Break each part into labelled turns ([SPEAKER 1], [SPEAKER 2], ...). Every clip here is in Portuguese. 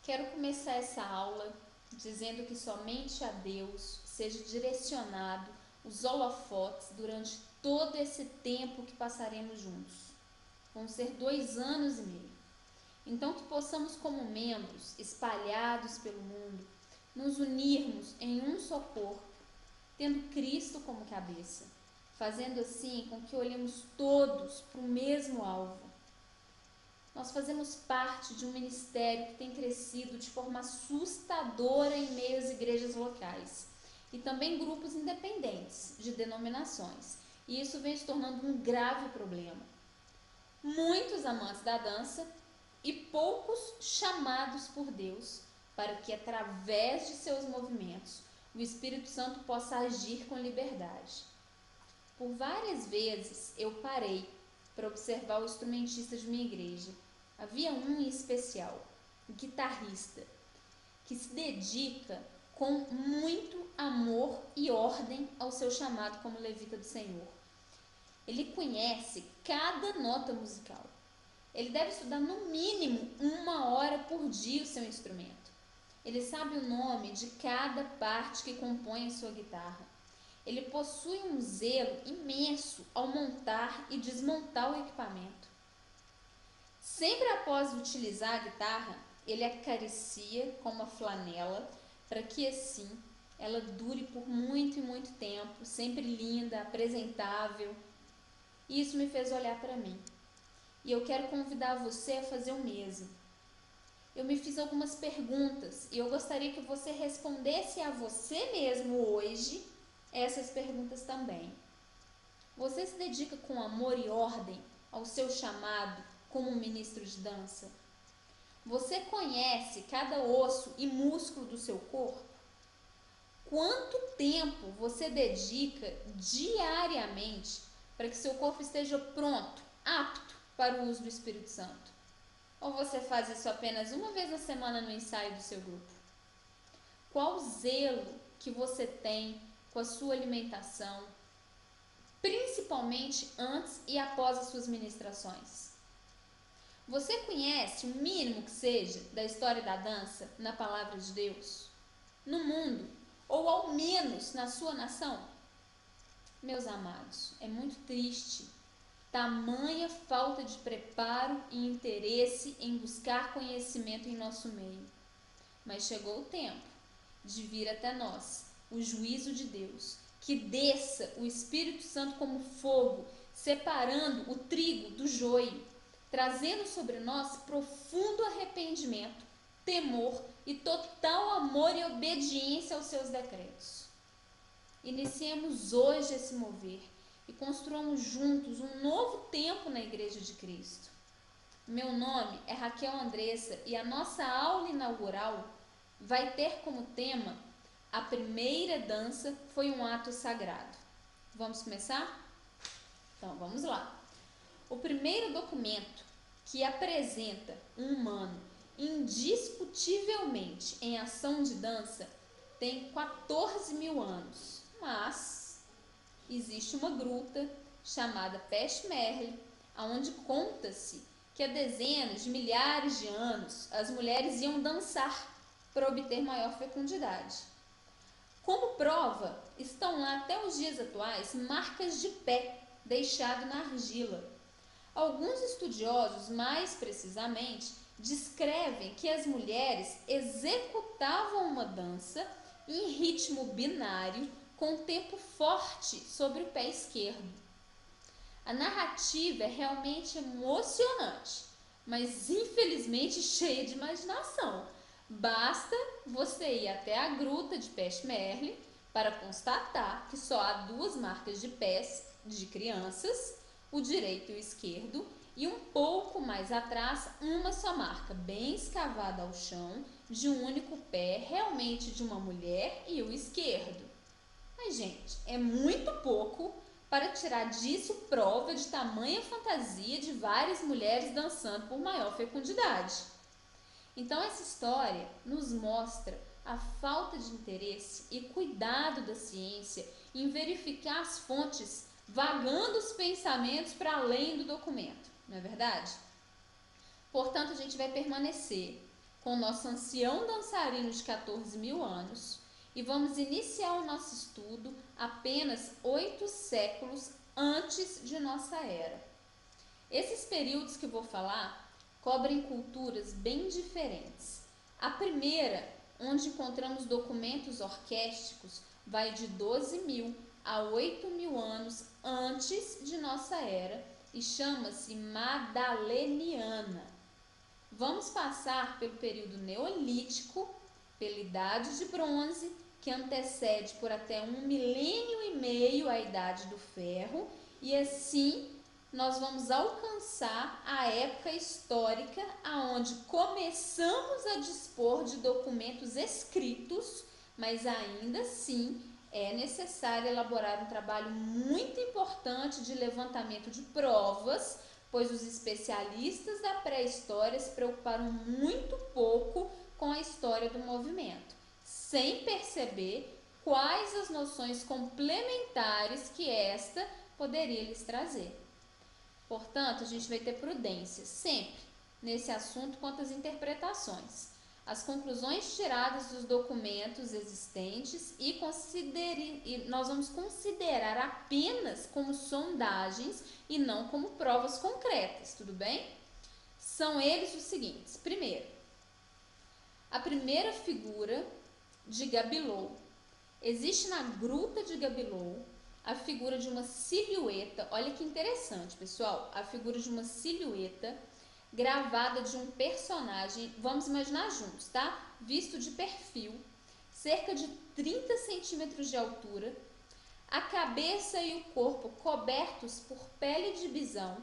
[SPEAKER 1] Quero começar essa aula dizendo que somente a Deus seja direcionado os holofotes durante todo esse tempo que passaremos juntos. Vão ser 2 anos e meio. Então que possamos, como membros espalhados pelo mundo, nos unirmos em um só corpo, tendo Cristo como cabeça, fazendo assim com que olhemos todos para o mesmo alvo. Nós fazemos parte de um ministério que tem crescido de forma assustadora em meio às igrejas locais e também grupos independentes de denominações, e isso vem se tornando um grave problema. Muitos amantes da dança e poucos chamados por Deus para que, através de seus movimentos, o Espírito Santo possa agir com liberdade. Por várias vezes eu parei para observar o instrumentista de minha igreja. Havia um em especial, o guitarrista, que se dedica com muito amor e ordem ao seu chamado como levita do Senhor. Ele conhece cada nota musical. Ele deve estudar no mínimo 1 hora por dia o seu instrumento. Ele sabe o nome de cada parte que compõe a sua guitarra. Ele possui um zelo imenso ao montar e desmontar o equipamento. Sempre após utilizar a guitarra, ele acaricia com uma flanela para que assim ela dure por muito e muito tempo, sempre linda, apresentável. E isso me fez olhar para mim. E eu quero convidar você a fazer o mesmo. Eu me fiz algumas perguntas e eu gostaria que você respondesse a você mesmo hoje essas perguntas também. Você se dedica com amor e ordem ao seu chamado como ministro de dança? Você conhece cada osso e músculo do seu corpo? Quanto tempo você dedica diariamente para que seu corpo esteja pronto, apto para o uso do Espírito Santo? Ou você faz isso apenas uma vez na semana no ensaio do seu grupo? Qual o zelo que você tem com a sua alimentação, principalmente antes e após as suas ministrações? Você conhece o mínimo que seja da história da dança na palavra de Deus, no mundo, ou ao menos na sua nação? Meus amados, é muito triste tamanha falta de preparo e interesse em buscar conhecimento em nosso meio. Mas chegou o tempo de vir até nós o juízo de Deus, que desça o Espírito Santo como fogo, separando o trigo do joio, trazendo sobre nós profundo arrependimento, temor e total amor e obediência aos seus decretos. Iniciemos hoje esse mover e construamos juntos um novo tempo na Igreja de Cristo. Meu nome é Raquel Andressa e a nossa aula inaugural vai ter como tema: a primeira dança foi um ato sagrado. Vamos começar? Então vamos lá. O primeiro documento que apresenta um humano indiscutivelmente em ação de dança tem 14 mil anos, mas existe uma gruta chamada Peshmerli, onde conta-se que há dezenas de milhares de anos as mulheres iam dançar para obter maior fecundidade. Como prova, estão lá até os dias atuais marcas de pé deixado na argila. Alguns estudiosos, mais precisamente, descrevem que as mulheres executavam uma dança em ritmo binário com tempo forte sobre o pé esquerdo. A narrativa é realmente emocionante, mas infelizmente cheia de imaginação. Basta você ir até a gruta de Peshmerli para constatar que só há 2 marcas de pés de crianças, o direito e o esquerdo, e um pouco mais atrás uma só marca, bem escavada ao chão, de um único pé, realmente de uma mulher, e o esquerdo. Mas, gente, é muito pouco para tirar disso prova de tamanha fantasia de várias mulheres dançando por maior fecundidade. Então, essa história nos mostra a falta de interesse e cuidado da ciência em verificar as fontes, vagando os pensamentos para além do documento, não é verdade? Portanto, a gente vai permanecer com o nosso ancião dançarino de 14 mil anos, e vamos iniciar o nosso estudo apenas 8 séculos antes de nossa era. Esses períodos que eu vou falar cobrem culturas bem diferentes. A primeira, onde encontramos documentos orquésticos, vai de 12 mil a 8 mil anos antes de nossa era e chama-se Madaleniana. Vamos passar pelo período neolítico, pela Idade de Bronze, que antecede por até 1,5 milênio a Idade do Ferro, e assim nós vamos alcançar a época histórica aonde começamos a dispor de documentos escritos, mas ainda assim é necessário elaborar um trabalho muito importante de levantamento de provas, pois os especialistas da pré-história se preocuparam muito pouco com a história do movimento, sem perceber quais as noções complementares que esta poderia lhes trazer. Portanto, a gente vai ter prudência sempre nesse assunto quanto às interpretações, as conclusões tiradas dos documentos existentes e nós vamos considerar apenas como sondagens e não como provas concretas, tudo bem? São eles os seguintes. Primeiro, a primeira figura de Gabilou. Existe na gruta de Gabilou a figura de uma silhueta. Olha que interessante, pessoal. A figura de uma silhueta gravada de um personagem, vamos imaginar juntos, tá? Visto de perfil, cerca de 30 centímetros de altura, a cabeça e o corpo cobertos por pele de bisão,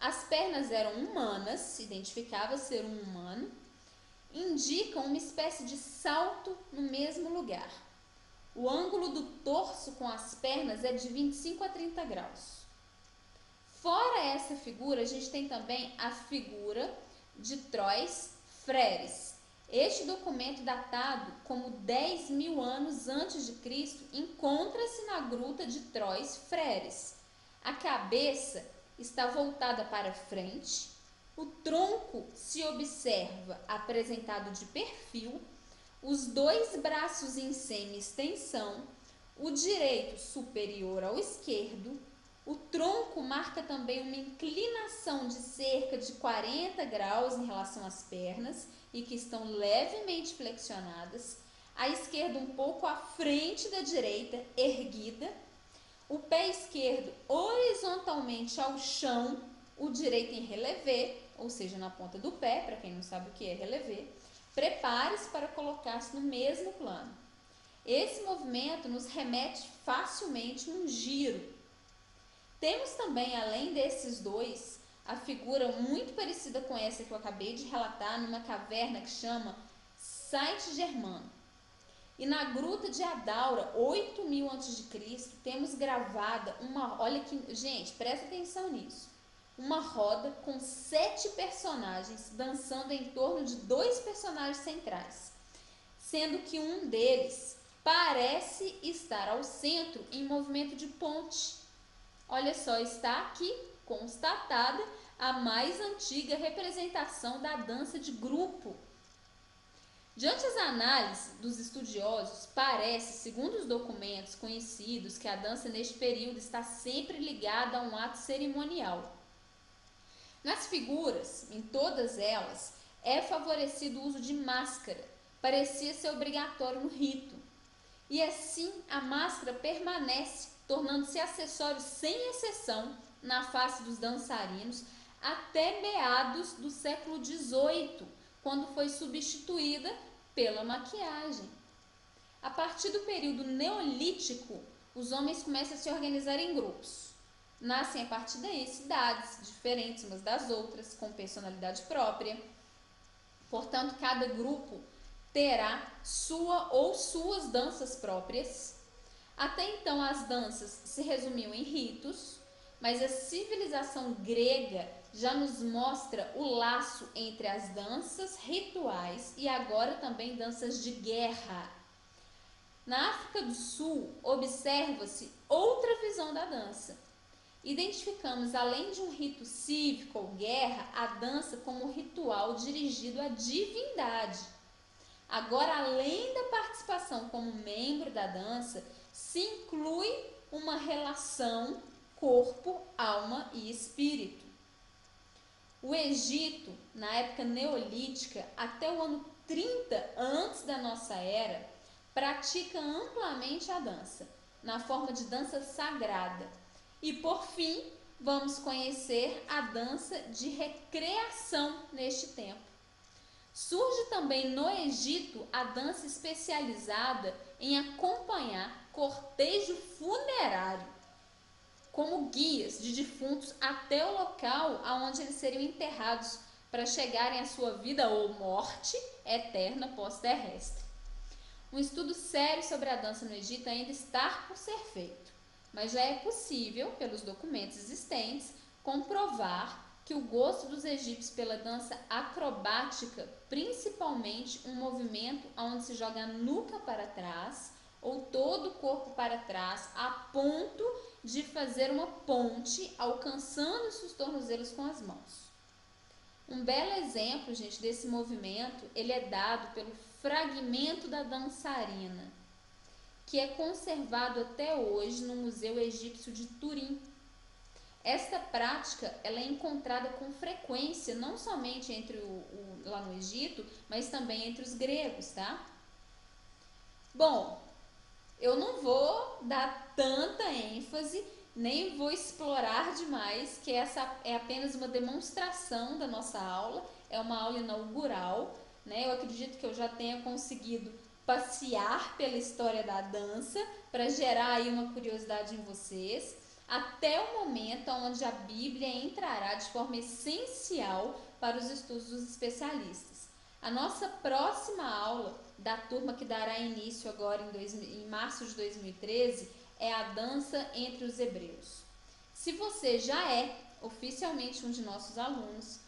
[SPEAKER 1] as pernas eram humanas, se identificava ser um humano, indicam uma espécie de salto no mesmo lugar. O ângulo do torso com as pernas é de 25 a 30 graus. Fora essa figura, a gente tem também a figura de Trois Freres. Este documento, datado como 10 mil anos antes de Cristo, encontra-se na gruta de Trois Freres. A cabeça está voltada para frente, o tronco se observa apresentado de perfil, os dois braços em semi-extensão, o direito superior ao esquerdo. O tronco marca também uma inclinação de cerca de 40 graus em relação às pernas e que estão levemente flexionadas. A esquerda um pouco à frente da direita, erguida. O pé esquerdo horizontalmente ao chão, o direito em relevé, ou seja, na ponta do pé, para quem não sabe o que é relevé. Prepare-se para colocar-se no mesmo plano. Esse movimento nos remete facilmente a um giro. Temos também, além desses dois, a figura muito parecida com essa que eu acabei de relatar numa caverna que chama Saint-Germain. E na gruta de Adaura, 8 mil a.C., temos gravada uma... Olha que... Gente, presta atenção nisso. Uma roda com 7 personagens dançando em torno de 2 personagens centrais, sendo que um deles parece estar ao centro em movimento de ponte. Olha só, está aqui constatada a mais antiga representação da dança de grupo. Diante das análises dos estudiosos, parece, segundo os documentos conhecidos, que a dança neste período está sempre ligada a um ato cerimonial. Nas figuras, em todas elas, é favorecido o uso de máscara, parecia ser obrigatório no rito. E assim a máscara permanece, tornando-se acessório sem exceção na face dos dançarinos até meados do século XVIII, quando foi substituída pela maquiagem. A partir do período neolítico, os homens começam a se organizar em grupos. Nascem a partir daí cidades diferentes umas das outras, com personalidade própria. Portanto, cada grupo terá sua ou suas danças próprias. Até então, as danças se resumiam em ritos, mas a civilização grega já nos mostra o laço entre as danças rituais e agora também danças de guerra. Na África do Sul, observa-se outra visão da dança. identificamos, além de um rito cívico ou guerra, a dança como um ritual dirigido à divindade. Agora, além da participação como membro da dança, se inclui uma relação corpo, alma e espírito. O Egito, na época neolítica, até o ano 30 antes da nossa era, pratica amplamente a dança, na forma de dança sagrada. E por fim, vamos conhecer a dança de recreação neste tempo. Surge também no Egito a dança especializada em acompanhar cortejo funerário, como guias de defuntos até o local aonde eles seriam enterrados para chegarem à sua vida ou morte eterna pós-terrestre. Um estudo sério sobre a dança no Egito ainda está por ser feito, mas já é possível, pelos documentos existentes, comprovar que o gosto dos egípcios pela dança acrobática, principalmente um movimento onde se joga a nuca para trás ou todo o corpo para trás, a ponto de fazer uma ponte, alcançando os tornozelos com as mãos. Um belo exemplo, gente, desse movimento, ele é dado pelo fragmento da dançarina, que é conservado até hoje no Museu Egípcio de Turim. Esta prática ela é encontrada com frequência, não somente lá no Egito, mas também entre os gregos, tá? Bom, eu não vou dar tanta ênfase, nem vou explorar demais, que essa é apenas uma demonstração da nossa aula, é uma aula inaugural, né? Eu acredito que eu já tenha conseguido passear pela história da dança para gerar aí uma curiosidade em vocês, até o momento onde a Bíblia entrará de forma essencial para os estudos dos especialistas. A nossa próxima aula da turma que dará início agora em março de 2013 é a dança entre os hebreus. Se você já é oficialmente um de nossos alunos,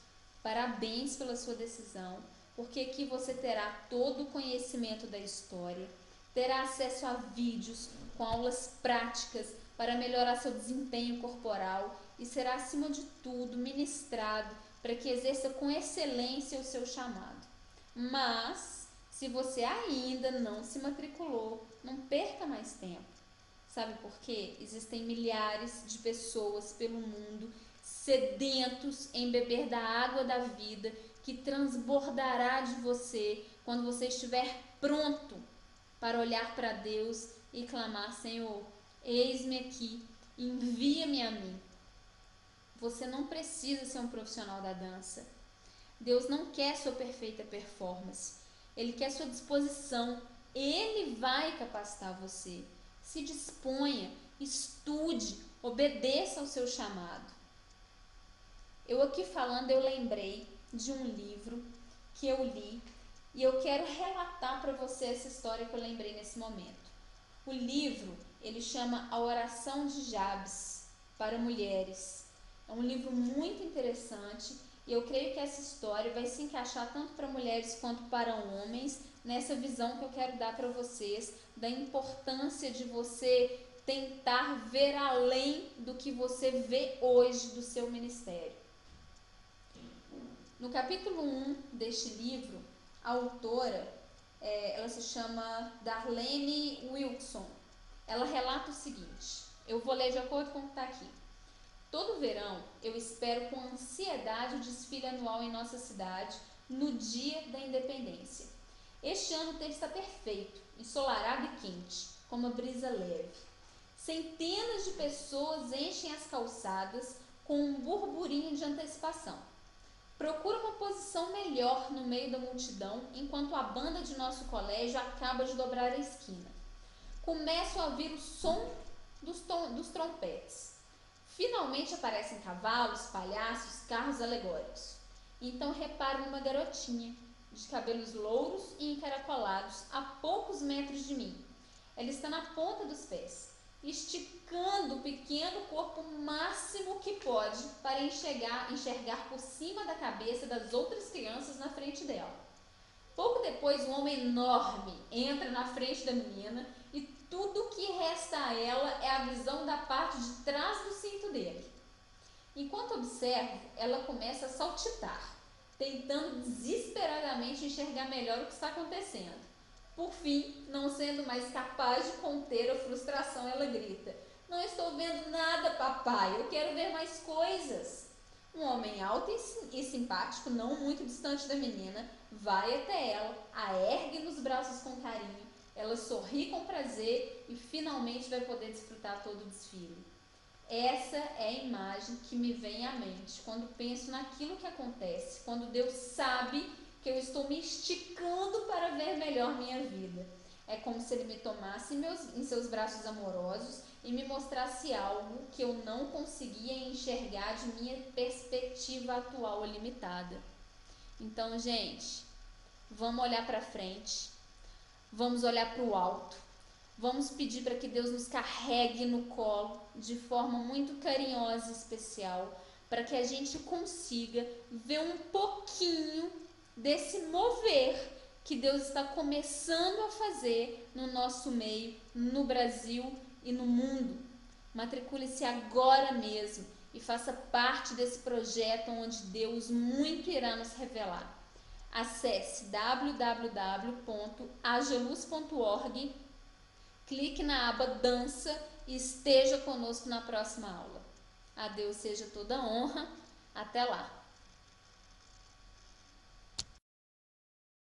[SPEAKER 1] parabéns pela sua decisão, porque aqui você terá todo o conhecimento da história, terá acesso a vídeos com aulas práticas para melhorar seu desempenho corporal e será, acima de tudo, ministrado para que exerça com excelência o seu chamado. Mas, se você ainda não se matriculou, não perca mais tempo. Sabe por quê? Existem milhares de pessoas pelo mundo sedentos em beber da água da vida que transbordará de você quando você estiver pronto para olhar para Deus e clamar: Senhor, eis-me aqui, envia-me a mim. Você não precisa ser um profissional da dança. Deus não quer sua perfeita performance. Ele quer sua disposição. Ele vai capacitar você. Se disponha, estude, obedeça ao seu chamado. Eu aqui falando, eu lembrei de um livro que eu li e eu quero relatar para você essa história que eu lembrei nesse momento. O livro, ele chama A Oração de Jabes para Mulheres. É um livro muito interessante e eu creio que essa história vai se encaixar tanto para mulheres quanto para homens nessa visão que eu quero dar para vocês da importância de você tentar ver além do que você vê hoje do seu ministério. No capítulo 1 deste livro, a autora, ela se chama Darlene Wilson. Ela relata o seguinte, eu vou ler de acordo com o que está aqui. Todo verão, eu espero com ansiedade o desfile anual em nossa cidade, no dia da independência. Este ano o tempo está perfeito, ensolarado e quente, com uma brisa leve. Centenas de pessoas enchem as calçadas com um burburinho de antecipação. Procuro uma posição melhor no meio da multidão, enquanto a banda de nosso colégio acaba de dobrar a esquina. Começo a ouvir o som dos trompetes. Finalmente aparecem cavalos, palhaços, carros alegóricos. Então reparo numa garotinha, de cabelos louros e encaracolados, a poucos metros de mim. Ela está na ponta dos pés, esticando o pequeno corpo o máximo que pode para enxergar por cima da cabeça das outras crianças na frente dela. Pouco depois, um homem enorme entra na frente da menina e tudo que resta a ela é a visão da parte de trás do cinto dele. Enquanto observo, ela começa a saltitar, tentando desesperadamente enxergar melhor o que está acontecendo. Por fim, não sendo mais capaz de conter a frustração, ela grita: "Não estou vendo nada, papai, eu quero ver mais coisas." Um homem alto e simpático, não muito distante da menina, vai até ela, a ergue nos braços com carinho, ela sorri com prazer e finalmente vai poder desfrutar todo o desfile. Essa é a imagem que me vem à mente quando penso naquilo que acontece, quando Deus sabe que eu estou me esticando para ver melhor minha vida. É como se Ele me tomasse em seus braços amorosos e me mostrasse algo que eu não conseguia enxergar de minha perspectiva atual limitada. Então, gente, vamos olhar para frente, vamos olhar para o alto, vamos pedir para que Deus nos carregue no colo de forma muito carinhosa e especial, para que a gente consiga ver um pouquinho desse mover que Deus está começando a fazer no nosso meio, no Brasil e no mundo. Matricule-se agora mesmo e faça parte desse projeto onde Deus muito irá nos revelar. Acesse www.ageluz.org, clique na aba Dança e esteja conosco na próxima aula. A Deus seja toda a honra. Até lá!